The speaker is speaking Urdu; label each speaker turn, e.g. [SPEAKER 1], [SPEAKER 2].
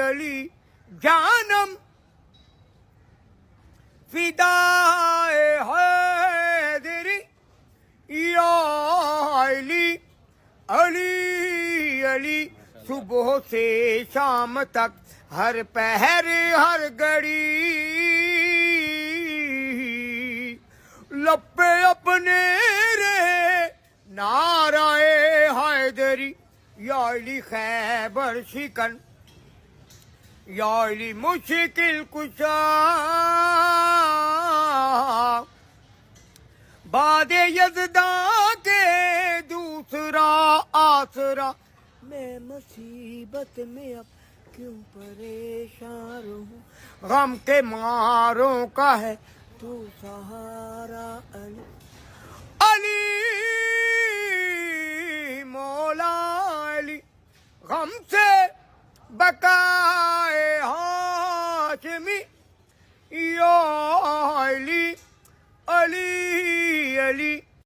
[SPEAKER 1] علی جانم فدائے حیدری یا علی علی علی صبح سے شام تک ہر پہر ہر گھڑی لپے اپنے رہے نعرہ حیدری یا علی خیبر شکن یا علی مشکل کشا بعد یزداں کے دوسرا آسرا میں مصیبت میں اب کیوں پریشان رہوں غم کے ماروں کا ہے تو سہارا علی علی مولا علی غم سے بقائے ہاشمی یا علی علی علی